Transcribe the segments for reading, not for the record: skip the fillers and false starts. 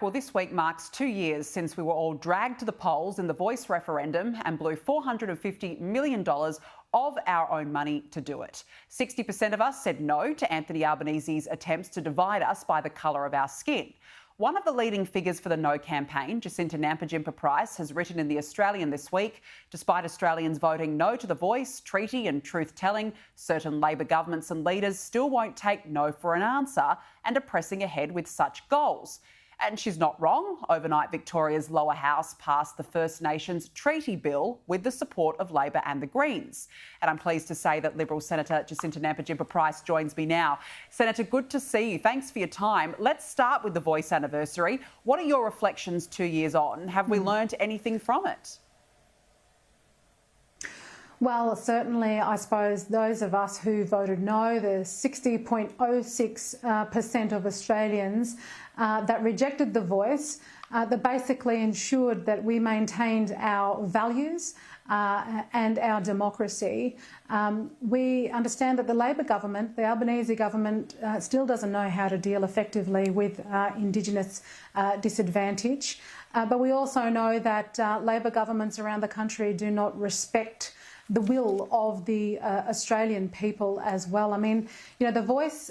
Well, this week marks 2 years since we were all dragged to the polls in the Voice Referendum and blew $450 million of our own money to do it. 60% of us said no to Anthony Albanese's attempts to divide us by the colour of our skin. One of the leading figures for the No campaign, Jacinta Nampijinpa-Price, has written in The Australian this week, despite Australians voting no to the Voice, treaty and truth-telling, certain Labor governments and leaders still won't take no for an answer and are pressing ahead with such goals. And she's not wrong. Overnight, Victoria's lower house passed the First Nations Treaty Bill with the support of Labor and the Greens. And I'm pleased to say that Liberal Senator Jacinta Nampijinpa-Price joins me now. Senator, good to see you. Thanks for your time. Let's start with the Voice anniversary. What are your reflections 2 years on? Have we learnt anything from it? Well, certainly, I suppose those of us who voted no, the 60.06% of Australians that rejected the Voice, that basically ensured that we maintained our values and our democracy. We understand that the Labor government, the Albanese government, still doesn't know how to deal effectively with Indigenous disadvantage. But we also know that Labor governments around the country do not respect the will of the Australian people as well. I mean, you know, the Voice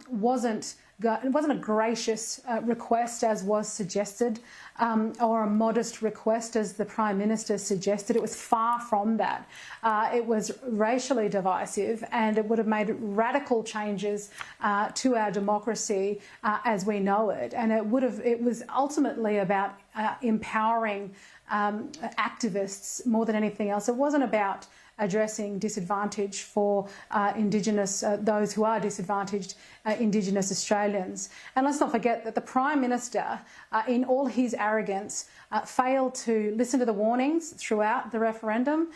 wasn't a gracious request as was suggested, or a modest request as the Prime Minister suggested. It was far from that. It was racially divisive, and it would have made radical changes to our democracy as we know it. And it was ultimately about empowering activists more than anything else. It wasn't about addressing disadvantage for Indigenous, those who are disadvantaged Indigenous Australians. And let's not forget that the Prime Minister, in all his arrogance, failed to listen to the warnings throughout the referendum,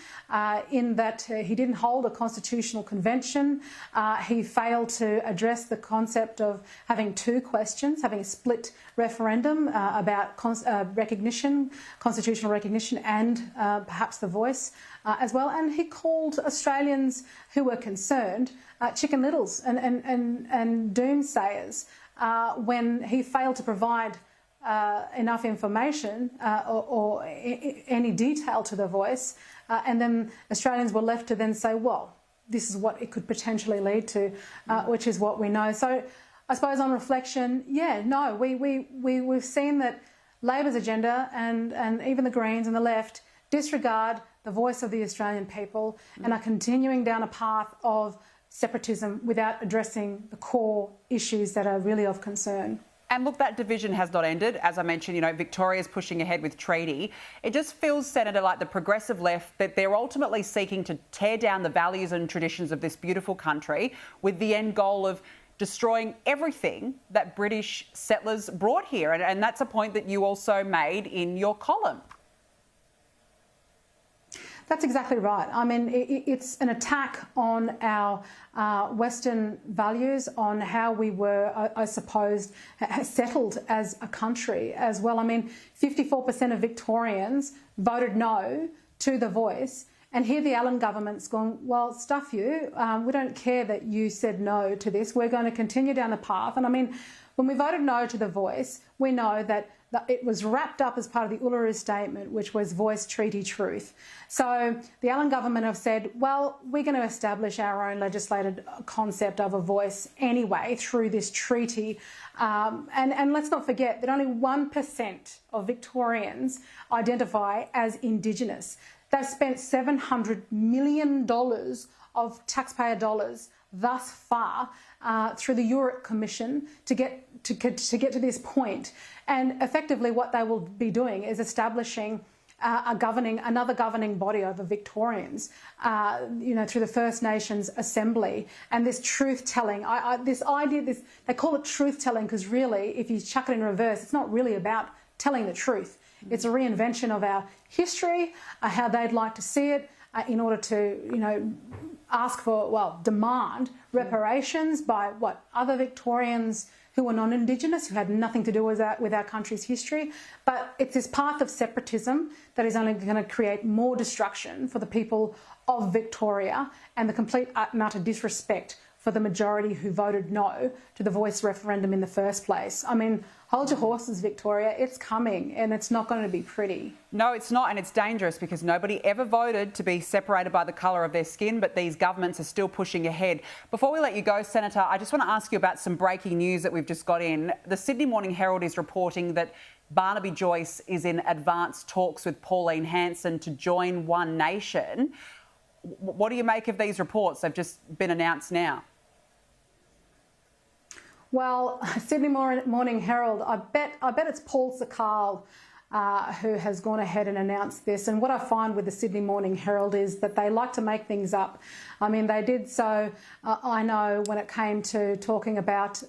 in that he didn't hold a constitutional convention. He failed to address the concept of having two questions, having a split referendum about recognition, constitutional recognition, and perhaps the Voice as well. And he called Australians who were concerned chicken littles and doomsayers when he failed to provide enough information or any detail to the Voice, and then Australians were left to then say, well, this is what it could potentially lead to, which is what we know. So I suppose on reflection, yeah, no, we've seen that Labor's agenda and even the Greens and the left disregard the voice of the Australian people and are continuing down a path of separatism without addressing the core issues that are really of concern. And look, that division has not ended. As I mentioned, you know, Victoria's pushing ahead with treaty. It just feels, Senator, like the progressive left, that they're ultimately seeking to tear down the values and traditions of this beautiful country with the end goal of destroying everything that British settlers brought here. And that's a point that you also made in your column. That's exactly right. I mean, it's an attack on our Western values, on how we were, I suppose, settled as a country as well. I mean, 54% of Victorians voted no to the Voice. And here the Allen government's gone, well, stuff you. We don't care that you said no to this. We're going to continue down the path. And I mean, when we voted no to the Voice, we know that it was wrapped up as part of the Uluru Statement, which was Voice, Treaty, Truth. So the Allen government have said, well, we're going to establish our own legislated concept of a voice anyway through this treaty. And let's not forget that only 1% of Victorians identify as Indigenous. They've spent $700 million of taxpayer dollars thus far through the Europe Commission to get to this point. And effectively what they will be doing is establishing another governing body over Victorians, you know, through the First Nations Assembly. And this truth-telling, they call it truth-telling because really, if you chuck it in reverse, it's not really about telling the truth. It's a reinvention of our history, how they'd like to see it, in order to, you know, ask for, well, demand reparations by other Victorians who were non-Indigenous, who had nothing to do with our country's history. But it's this path of separatism that is only going to create more destruction for the people of Victoria and the complete and utter disrespect for for the majority who voted no to the Voice referendum in the first place. I mean, hold your horses, Victoria. It's coming, and it's not going to be pretty. No, it's not, and it's dangerous because nobody ever voted to be separated by the colour of their skin, but these governments are still pushing ahead. Before we let you go, Senator, I just want to ask you about some breaking news that we've just got in. The Sydney Morning Herald is reporting that Barnaby Joyce is in advanced talks with Pauline Hanson to join One Nation. What do you make of these reports? They've just been announced now. Well, Sydney Morning Herald, I bet it's Paul Sakal who has gone ahead and announced this. And what I find with the Sydney Morning Herald is that they like to make things up. I mean, they did so, I know, when it came to talking about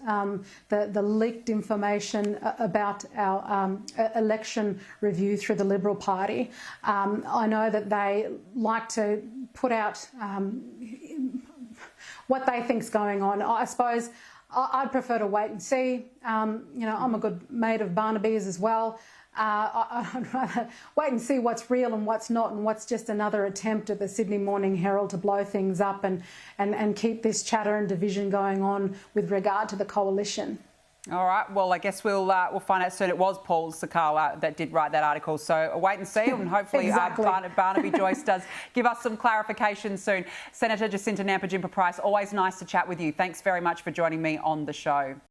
the leaked information about our election review through the Liberal Party. I know that they like to put out what they think's going on. I suppose I'd prefer to wait and see. You know, I'm a good mate of Barnaby's as well. I'd rather wait and see what's real and what's not, and what's just another attempt at the Sydney Morning Herald to blow things up and keep this chatter and division going on with regard to the coalition. All right. Well, I guess we'll find out soon. It was Paul Sakala that did write that article. So wait and see, and hopefully Exactly. Barnaby Joyce does give us some clarification soon. Senator Jacinta Nampijinpa-Price, always nice to chat with you. Thanks very much for joining me on the show.